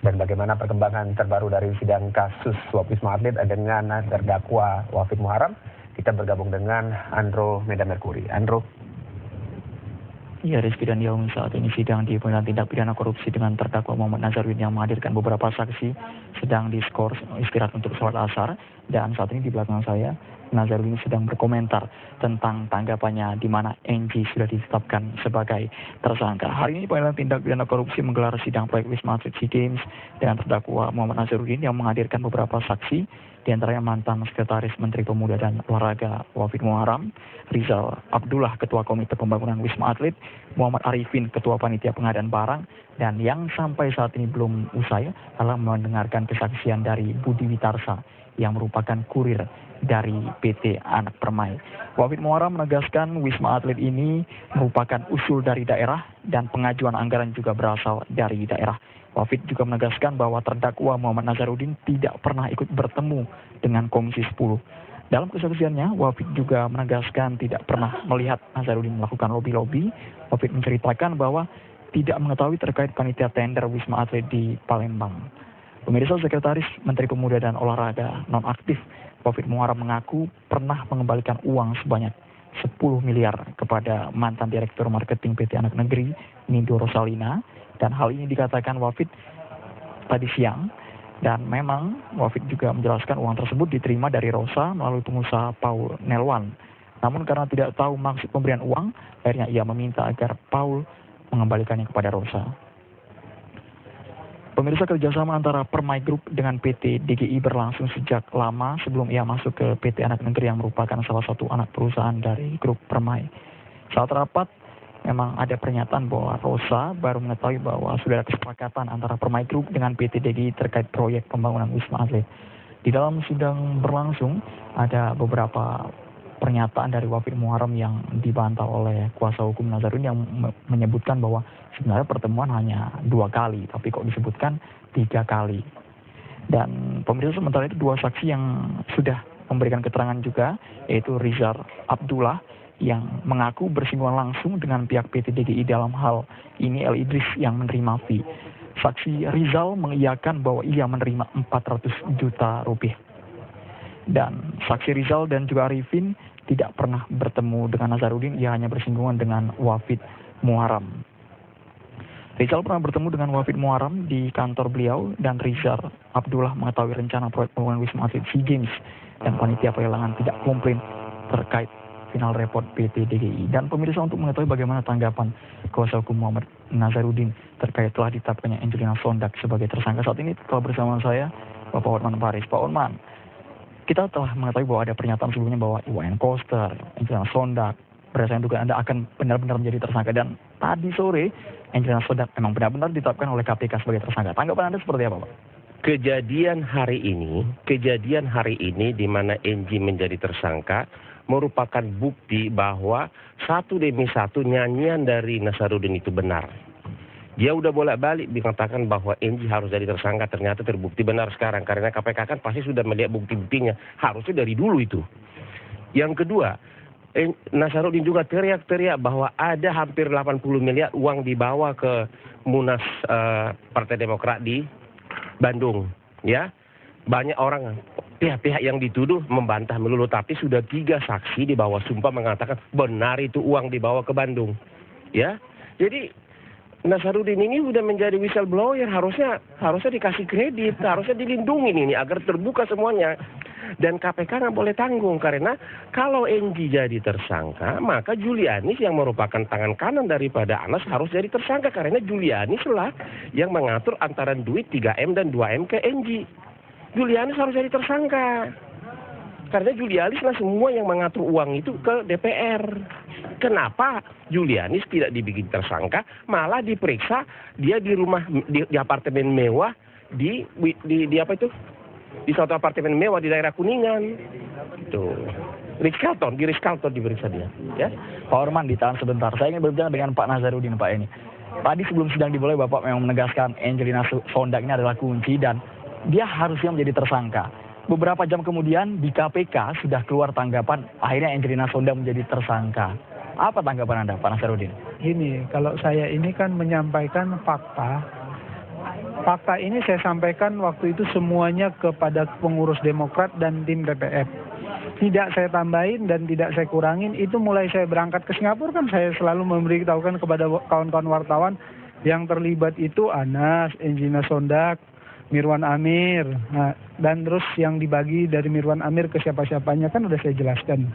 Dan bagaimana perkembangan terbaru dari sidang kasus suap Wisma Atlet dengan terdakwa Wafid Muharram? Kita bergabung dengan Andro Medamerkuri. Andro. Ya, Rizky dan Yaumi, saat ini sidang di Pengadilan Tindak Pidana Korupsi dengan terdakwa Muhammad Nazarudin yang menghadirkan beberapa saksi sedang diskors istirahat untuk sholat asar. Dan saat ini di belakang saya, Nazarudin sedang berkomentar tentang tanggapannya di mana NG sudah ditetapkan sebagai tersangka. Hari ini Pengadilan Tindak Pidana Korupsi menggelar sidang proyek Wisma Atlet SEA Games dengan terdakwa Muhammad Nazarudin yang menghadirkan beberapa saksi, di antaranya mantan Sekretaris Menteri Pemuda dan Olahraga Wafid Muharram, Rizal Abdullah, Ketua Komite Pembangunan Wisma Atlet, Muhammad Arifin, Ketua Panitia Pengadaan Barang, dan yang sampai saat ini belum usai adalah mendengarkan kesaksian dari Budi Witarsa yang merupakan kurir dari PT Anak Permai. Wafid Muharram menegaskan Wisma Atlet ini merupakan usul dari daerah dan pengajuan anggaran juga berasal dari daerah. Wafid juga menegaskan bahwa terdakwa Muhammad Nazarudin tidak pernah ikut bertemu dengan Komisi 10. Dalam kesaksiannya, Wafid juga menegaskan tidak pernah melihat Nazarudin melakukan lobi-lobi. Wafid menceritakan bahwa tidak mengetahui terkait panitia tender Wisma Atlet di Palembang. Pemirsa, Sekretaris Menteri Pemuda dan Olahraga nonaktif Wafid Muharram mengaku pernah mengembalikan uang sebanyak 10 miliar kepada mantan Direktur Marketing PT Anak Negeri, Nindo Rosalina. Dan hal ini dikatakan Wafid tadi siang. Dan memang Wafid juga menjelaskan uang tersebut diterima dari Rosa melalui pengusaha Paul Nelwan. Namun karena tidak tahu maksud pemberian uang, akhirnya ia meminta agar Paul mengembalikannya kepada Rosa. Pemirsa, kerjasama antara Permai Group dengan PT DGI berlangsung sejak lama sebelum ia masuk ke PT Anak Negeri yang merupakan salah satu anak perusahaan dari grup Permai. Saat rapat, memang ada pernyataan bahwa Rosa baru mengetahui bahwa sudah ada kesepakatan antara Permai Group dengan PT DGI terkait proyek pembangunan Wisma Atlet. Di dalam sidang berlangsung, ada beberapa pernyataan dari Wafid Muharram yang dibantah oleh kuasa hukum Nazarudin yang menyebutkan bahwa sebenarnya pertemuan hanya 2 kali, tapi kok disebutkan 3 kali. Dan pemirsa, sementara itu 2 saksi yang sudah memberikan keterangan juga, yaitu Rizal Abdullah yang mengaku bersinggungan langsung dengan pihak PT DGI dalam hal ini El Idris yang menerima fee. Saksi Rizal mengiyakan bahwa ia menerima 400 juta rupiah. Dan saksi Rizal dan juga Arifin tidak pernah bertemu dengan Nazarudin, ia hanya bersinggungan dengan Wafid Muharram. Rizal pernah bertemu dengan Wafid Muharram di kantor beliau, dan Rizal Abdullah mengetahui rencana proyek pembangunan Wisma Atlet SEA Games dan panitia pelelangan tidak komplain terkait final report PT DGI. Dan pemirsa, untuk mengetahui bagaimana tanggapan kuasa hukum Muhammad Nazarudin terkait telah ditetapkannya Angelina Sondak sebagai tersangka, saat ini telah bersama saya Bapak Hotman Paris. Pak Hotman, kita telah mengetahui bahwa ada pernyataan sebelumnya bahwa Iwayan Koster, Angelina Sondak, berdasarkan dugaan Anda akan benar-benar menjadi tersangka. Dan tadi sore Angelina Sondak memang benar-benar ditetapkan oleh KPK sebagai tersangka. Tanggapan Anda seperti apa, Pak? Kejadian hari ini di mana NG menjadi tersangka merupakan bukti bahwa satu demi satu nyanyian dari Nazarudin itu benar. Dia udah bolak-balik mengatakan bahwa NG harus jadi tersangka, ternyata terbukti benar sekarang. Karena KPK kan pasti sudah melihat bukti-buktinya, harusnya dari dulu itu. Yang kedua, Nazarudin juga teriak-teriak bahwa ada hampir 80 miliar uang dibawa ke Munas Partai Demokrat di Bandung. Ya, banyak orang, pihak-pihak yang dituduh membantah melulu, tapi sudah 3 saksi di bawah sumpah mengatakan benar itu uang dibawa ke Bandung. Ya, jadi Nazarudin ini sudah menjadi whistleblower, harusnya dikasih kredit, harusnya dilindungi ini agar terbuka semuanya. Dan KPK nggak boleh tanggung, karena kalau NG jadi tersangka, maka Julianis yang merupakan tangan kanan daripada Anas harus jadi tersangka, karena Julianis lah yang mengatur antara duit 3M dan 2M ke NG. Julianis harus jadi tersangka, karena Julianis lah semua yang mengatur uang itu ke DPR. Kenapa Julianis tidak dibikin tersangka, malah diperiksa dia di rumah di apartemen mewah di apa itu? Di suatu apartemen mewah di daerah Kuningan. Tuh. Di Ritz Carlton diperiksa dia. Ya. Pak Orman, ditahan sebentar. Saya ingin berbicara dengan Pak Nazarudin, Pak ini. Tadi sebelum sidang dimulai, Bapak memang menegaskan Angelina Sondak ini adalah kunci dan dia harusnya menjadi tersangka. Beberapa jam kemudian di KPK sudah keluar tanggapan akhirnya Angelina Sondak menjadi tersangka. Apa tanggapan Anda, Pak Nazarudin? Gini, kalau saya ini kan menyampaikan fakta fakta ini saya sampaikan waktu itu semuanya kepada pengurus Demokrat dan tim TPF. Tidak saya tambahin dan tidak saya kurangin. Itu mulai saya berangkat ke Singapura kan saya selalu memberitahukan kepada kawan-kawan wartawan yang terlibat itu Anas, Enjina Sondak, Mirwan Amir. Nah, dan terus yang dibagi dari Mirwan Amir ke siapa-siapanya kan udah saya jelaskan.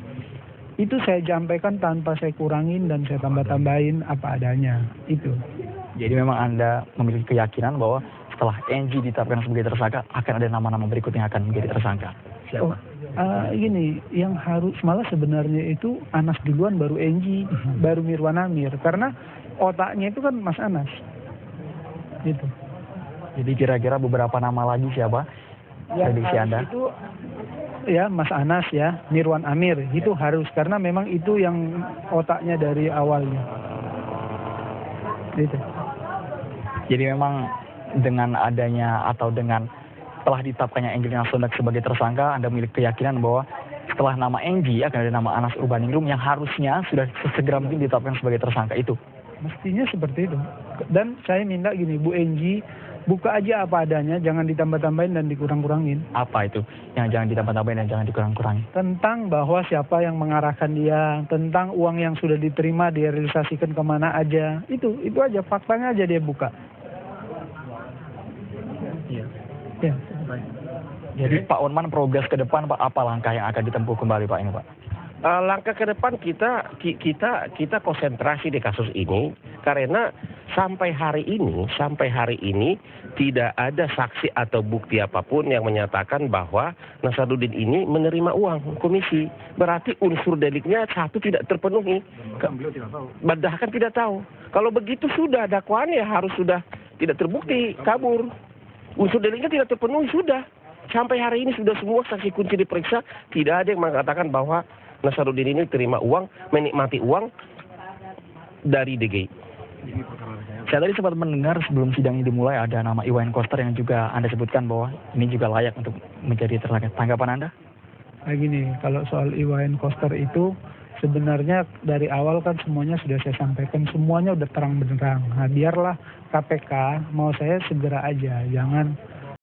Itu saya sampaikan tanpa saya kurangin dan saya tambah-tambahin apa adanya. Itu. Jadi memang Anda memiliki keyakinan bahwa setelah Enji ditetapkan sebagai tersangka akan ada nama-nama berikutnya yang akan menjadi tersangka. Siapa? Gini, yang harus malah sebenarnya itu Anas duluan baru Enji, baru Mirwan Amir. Karena otaknya itu kan Mas Anas. Gitu. Jadi kira-kira beberapa nama lagi siapa? Prediksi Anda? Itu ya Mas Anas ya, Mirwan Amir. Itu harus karena memang itu yang otaknya dari awalnya. Gitu. Jadi memang dengan adanya atau dengan telah ditetapkannya Angelina Sondak sebagai tersangka, Anda memiliki keyakinan bahwa setelah nama Enggi akan ada nama Anas Urbaningrum yang harusnya sudah sesegera mungkin ditetapkan sebagai tersangka itu. Mestinya seperti itu. Dan saya minta gini, Bu Enggi, buka aja apa adanya, jangan ditambah-tambahin dan dikurang-kurangin. Apa itu yang jangan ditambah-tambahin dan jangan dikurang-kurangin? Tentang bahwa siapa yang mengarahkan dia, tentang uang yang sudah diterima dia realisasikan kemana aja. Itu aja, faktanya aja dia buka. Iya. Ya. Jadi Pak Onman progres ke depan Pak, apa langkah yang akan ditempuh kembali Pak ini Pak? Langkah ke depan kita konsentrasi di kasus ini karena sampai hari ini tidak ada saksi atau bukti apapun yang menyatakan bahwa Nasaruddin ini menerima uang komisi. Berarti unsur deliknya satu tidak terpenuhi. Bahkan tidak tahu. Kalau begitu sudah dakwaannya harus sudah tidak terbukti, kabur. Unsur deliknya tidak terpenuhi sudah. Sampai hari ini sudah semua saksi kunci diperiksa, tidak ada yang mengatakan bahwa Nasaruddin ini terima uang, menikmati uang dari DGI. Saya tadi sempat mendengar sebelum sidang ini dimulai ada nama Iwayan Koster yang juga Anda sebutkan bahwa ini juga layak untuk menjadi tersangka. Tanggapan Anda? Nah gini, kalau soal Iwayan Koster itu sebenarnya dari awal kan semuanya sudah saya sampaikan, semuanya udah terang benderang. Nah biarlah KPK, mau saya segera aja, jangan